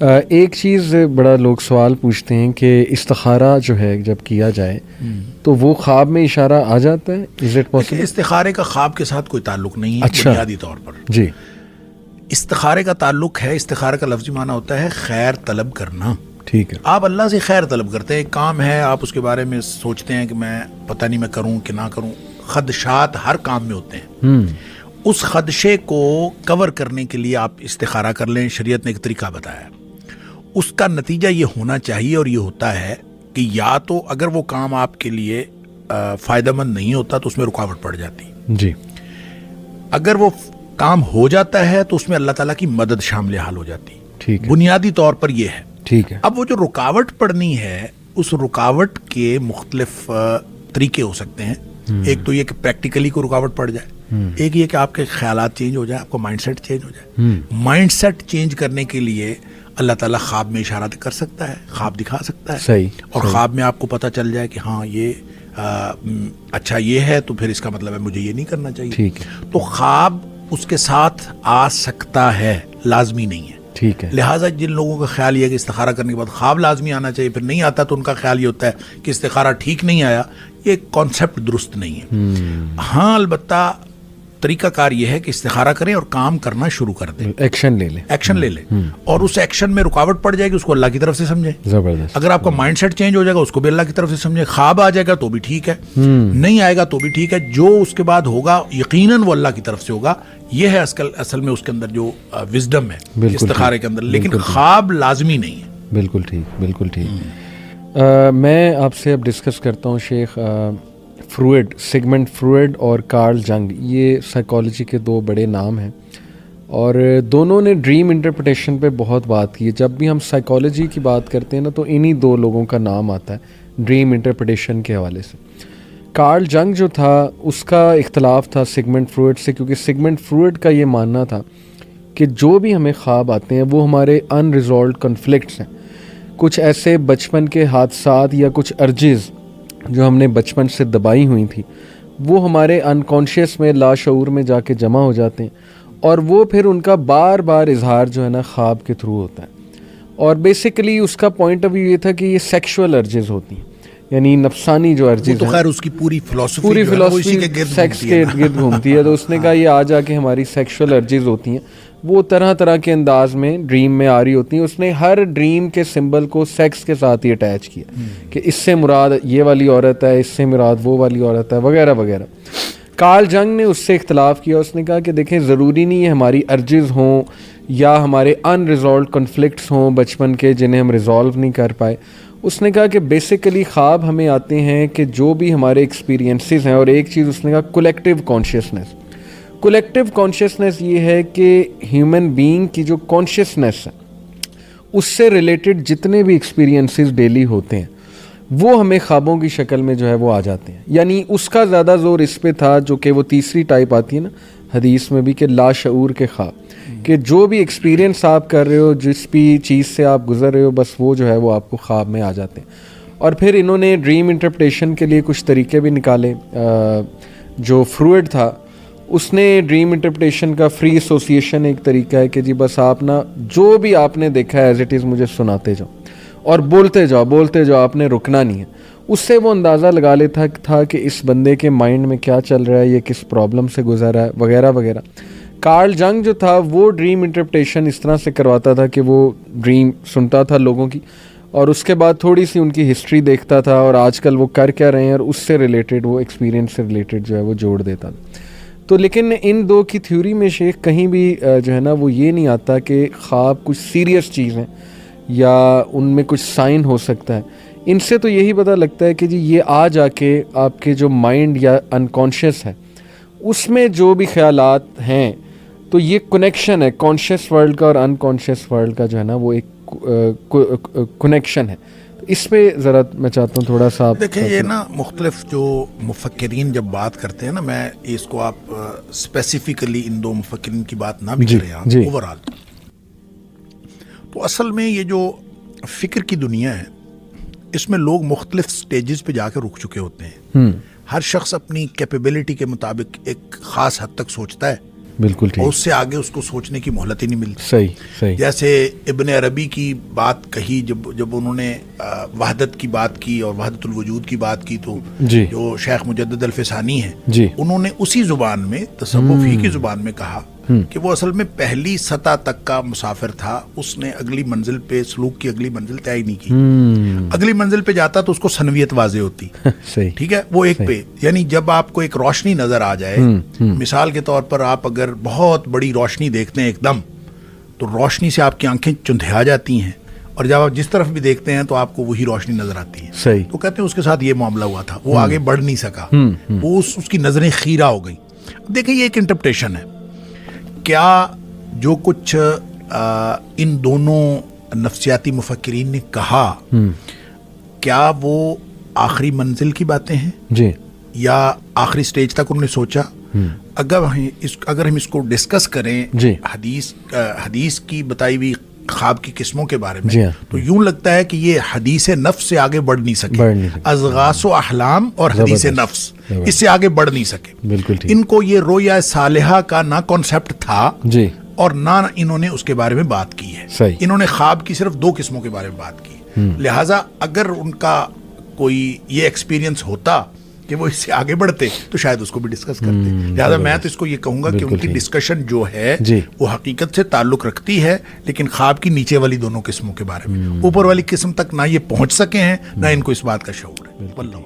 ایک چیز بڑا لوگ سوال پوچھتے ہیں کہ استخارہ جو ہے جب کیا جائے تو وہ خواب میں اشارہ آ جاتا ہے؟ Is it possible? استخارے کا خواب کے ساتھ کوئی تعلق نہیں ہے بنیادی طور پر. جی. استخارے کا تعلق ہے، استخارے کا لفظی معنی ہوتا ہے خیر طلب کرنا. ٹھیک ہے. آپ اللہ سے خیر طلب کرتے ہیں، ایک کام ہے، آپ اس کے بارے میں سوچتے ہیں کہ میں پتہ نہیں میں کروں کہ نہ کروں. خدشات ہر کام میں ہوتے ہیں. اس خدشے کو کور کرنے کے لیے آپ استخارہ کر لیں. شریعت نے ایک طریقہ بتایا ہے. اس کا نتیجہ یہ ہونا چاہیے اور یہ ہوتا ہے کہ یا تو اگر وہ کام آپ کے لیے فائدہ مند نہیں ہوتا تو اس میں رکاوٹ پڑ جاتی. جی. اگر وہ کام ہو جاتا ہے تو اس میں اللہ تعالیٰ کی مدد شامل حال ہو جاتی. ٹھیک ہے. بنیادی طور پر یہ ہے. ٹھیک ہے. اب وہ جو رکاوٹ پڑنی ہے، اس رکاوٹ کے مختلف طریقے ہو سکتے ہیں. ایک تو یہ کہ پریکٹیکلی کو رکاوٹ پڑ جائے، ایک یہ کہ آپ کے خیالات چینج ہو جائے، آپ کا مائنڈ سیٹ چینج ہو جائے. مائنڈ سیٹ چینج کرنے کے لیے اللہ تعالیٰ خواب میں اشارہ کر سکتا ہے، خواب دکھا سکتا ہے. صحیح. اور خواب میں آپ کو پتہ چل جائے کہ ہاں یہ اچھا یہ ہے تو پھر اس کا مطلب ہے مجھے یہ نہیں کرنا چاہیے. ٹھیک ہے. تو خواب اس کے ساتھ آ سکتا ہے، لازمی نہیں ہے. ٹھیک ہے. لہٰذا جن لوگوں کا خیال یہ ہے کہ استخارہ کرنے کے بعد خواب لازمی آنا چاہیے، پھر نہیں آتا تو ان کا خیال یہ ہوتا ہے کہ استخارہ ٹھیک نہیں آیا، یہ کانسیپٹ درست نہیں ہے. ہاں البتہ طریقہ کار یہ ہے کہ استخارہ کریں اور کام کرنا شروع کر دیں، ایکشن لے لیں اور اس ایکشن میں رکاوٹ پڑ جائے گی اس کو اللہ کی طرف سے سمجھیں. زبردست. اگر آپ کا مائنڈ سیٹ چینج ہو جائے گا اس کو بھی اللہ کی طرف سے سمجھیں. خواب آ جائے گا تو بھی ٹھیک ہے، نہیں آئے گا تو بھی ٹھیک ہے. جو اس کے بعد ہوگا یقیناً وہ اللہ کی طرف سے ہوگا. یہ ہے اصل میں اس کے اندر جو وزڈم ہے استخارے کے اندر. لیکن خواب لازمی نہیں ہے. بالکل ٹھیک، بالکل ٹھیک. میں آپ سے اب ڈسکس کرتا ہوں شیخ. فروئڈ، سگمنڈ فروئڈ اور کارل جنگ، یہ سائیکالوجی کے دو بڑے نام ہیں اور دونوں نے ڈریم انٹرپریٹیشن پہ بہت بات کی ہے. جب بھی ہم سائیکالوجی کی بات کرتے ہیں نا تو انہی دو لوگوں کا نام آتا ہے ڈریم انٹرپریٹیشن کے حوالے سے. کارل جنگ جو تھا اس کا اختلاف تھا سگمنڈ فروئڈ سے، کیونکہ سگمنڈ فروئڈ کا یہ ماننا تھا کہ جو بھی ہمیں خواب آتے ہیں وہ ہمارے ان ریزالوڈ کنفلکٹس ہیں. کچھ ایسے بچپن کے حادثات یا کچھ ارجز جو ہم نے بچپن سے دبائی ہوئی تھی وہ ہمارے انکانشیس میں، لاشعور میں جا کے جمع ہو جاتے ہیں اور وہ پھر ان کا بار بار اظہار جو ہے نا خواب کے تھرو ہوتا ہے. اور بیسیکلی اس کا پوائنٹ آف ویو یہ تھا کہ یہ سیکشول ارجز ہوتی ہیں، یعنی نفسانی جو ارجز تو خیر اس کی پوری فلسفی سیکس کے ارد گھومتی ہے. تو اس نے کہا یہ آ جا کے ہماری سیکشول ارجز ہوتی ہیں، وہ طرح طرح کے انداز میں ڈریم میں آ رہی ہوتی ہیں. اس نے ہر ڈریم کے سمبل کو سیکس کے ساتھ ہی اٹیچ کیا کہ اس سے مراد یہ والی عورت ہے، اس سے مراد وہ والی عورت ہے، وغیرہ وغیرہ. کارل جنگ نے اس سے اختلاف کیا. اس نے کہا کہ دیکھیں ضروری نہیں ہے ہماری ارجز ہوں یا ہمارے ان ریزالوڈ کنفلکٹس ہوں بچپن کے جنہیں ہم ریزالو نہیں کر پائے. اس نے کہا کہ بیسیکلی خواب ہمیں آتے ہیں کہ جو بھی ہمارے ایکسپیرینسز ہیں. اور ایک چیز اس نے کہا کولیکٹیو کانشیسنیس. کولیکٹیو کانشیسنیس یہ ہے کہ ہیومن بینگ کی جو کانشیسنیس ہے اس سے ریلیٹڈ جتنے بھی ایکسپیرینسز ڈیلی ہوتے ہیں وہ ہمیں خوابوں کی شکل میں جو ہے وہ آ جاتے ہیں. یعنی اس کا زیادہ زور اس پہ تھا جو کہ وہ تیسری ٹائپ آتی ہے نا حدیث میں بھی کہ لاشعور کے خواب، کہ جو بھی ایکسپیرینس آپ کر رہے ہو، جس بھی چیز سے آپ گزر رہے ہو، بس وہ جو ہے وہ آپ کو خواب میں آ جاتے ہیں. اور پھر انہوں نے ڈریم انٹرپریٹیشن کے لیے کچھ طریقے بھی نکالے. جو فروئڈ تھا اس نے ڈریم انٹرپریٹیشن کا فری ایسوسیشن ایک طریقہ ہے کہ جی بس آپ نا جو بھی آپ نے دیکھا ہے ایز اٹ از مجھے سناتے جاؤ اور بولتے جاؤ، آپ نے رکنا نہیں ہے. اس سے وہ اندازہ لگا لیتا تھا کہ اس بندے کے مائنڈ میں کیا چل رہا ہے، یہ کس پرابلم سے گزر رہا ہے، وغیرہ وغیرہ. کارل جنگ جو تھا وہ ڈریم انٹرپریٹیشن اس طرح سے کرواتا تھا کہ وہ ڈریم سنتا تھا لوگوں کی اور اس کے بعد تھوڑی سی ان کی ہسٹری دیکھتا تھا اور آج کل وہ کر کیا رہے ہیں اور اس سے ریلیٹڈ وہ ایکسپیرینس سے ریلیٹڈ جو ہے وہ جوڑ دیتا تھا. تو لیکن ان دو کی تھیوری میں شیخ کہیں بھی جو ہے نا وہ یہ نہیں آتا کہ خواب کچھ سیریس چیز ہیں یا ان میں کچھ سائن ہو سکتا ہے. ان سے تو یہی پتہ لگتا ہے کہ جی یہ آ جا کے آپ کے جو مائنڈ یا انکانشیس ہے اس میں جو بھی خیالات ہیں تو یہ کنیکشن ہے کانشیس ورلڈ کا اور انکانشیس ورلڈ کا جو ہے نا وہ ایک کنیکشن ہے. اس پہ ذرا میں چاہتا ہوں تھوڑا سا آپ دیکھیں. یہ نا مختلف جو مفکرین جب بات کرتے ہیں نا، میں اس کو آپ اسپیسیفکلی ان دو مفکرین کی بات نہ بھی کریں اوور آل، تو اصل میں یہ جو فکر کی دنیا ہے اس میں لوگ مختلف سٹیجز پہ جا کے رک چکے ہوتے ہیں. ہر شخص اپنی کیپیبلٹی کے مطابق ایک خاص حد تک سوچتا ہے بالکل ٹھیک. اور اس سے آگے اس کو سوچنے کی مہلت ہی نہیں ملتی. صحیح. جیسے ابن عربی کی بات کہی جب انہوں نے وحدت کی بات کی اور وحدت الوجود کی بات کی تو جی جو شیخ مجدد الفسانی ہیں جی انہوں نے اسی زبان میں تصوف ہی کی زبان میں کہا کہ وہ اصل میں پہلی سطح تک کا مسافر تھا, اس نے اگلی منزل پہ سلوک کی اگلی منزل طے نہیں کی. اگلی منزل پہ جاتا تو اس کو سنویت واضح ہوتی. صحیح. ٹھیک ہے, وہ ایک پہ یعنی جب آپ کو ایک روشنی نظر آ جائے, مثال کے طور پر آپ اگر بہت بڑی روشنی دیکھتے ہیں ایک دم تو روشنی سے آپ کی آنکھیں چندھیا جاتی ہیں, اور جب آپ جس طرف بھی دیکھتے ہیں تو آپ کو وہی روشنی نظر آتی ہے. صحیح. تو کہتے ہیں اس کے ساتھ یہ معاملہ ہوا تھا, وہ آگے بڑھ نہیں سکا, وہ اس کی نظریں خیرہ ہو گئیں. دیکھیں یہ ایک انٹرپریشن ہے. کیا جو کچھ ان دونوں نفسیاتی مفکرین نے کہا کیا وہ آخری منزل کی باتیں ہیں جی یا آخری سٹیج تک انہوں نے سوچا؟ اگر ہم اس کو ڈسکس کریں جی حدیث کی بتائی ہوئی خواب کی قسموں کے بارے میں, جی ہاں. تو یوں لگتا ہے کہ یہ حدیث نفس سے آگے بڑھ نہیں سکے. اضغاث و احلام اور حدیث نفس اس سے آگے بڑھ نہیں سکے. بالکل ٹھیک. ان کو یہ رویا صالحہ کا نہ کانسیپٹ تھا جی اور نہ انہوں نے اس کے بارے میں بات کی ہے. صحیح. انہوں نے خواب کی صرف 2 قسموں کے بارے میں بات کی. لہٰذا اگر ان کا کوئی یہ ایکسپیرینس ہوتا کہ وہ اس سے آگے بڑھتے تو شاید اس کو بھی ڈسکس کرتے. لہٰذا میں تو اس کو یہ کہوں گا کہ ان کی ڈسکشن جو ہے وہ حقیقت سے تعلق رکھتی ہے, لیکن خواب کی نیچے والی دونوں قسموں کے بارے میں. اوپر والی قسم تک نہ یہ پہنچ سکے ہیں نہ ان کو اس بات کا شعور ہے. واللہ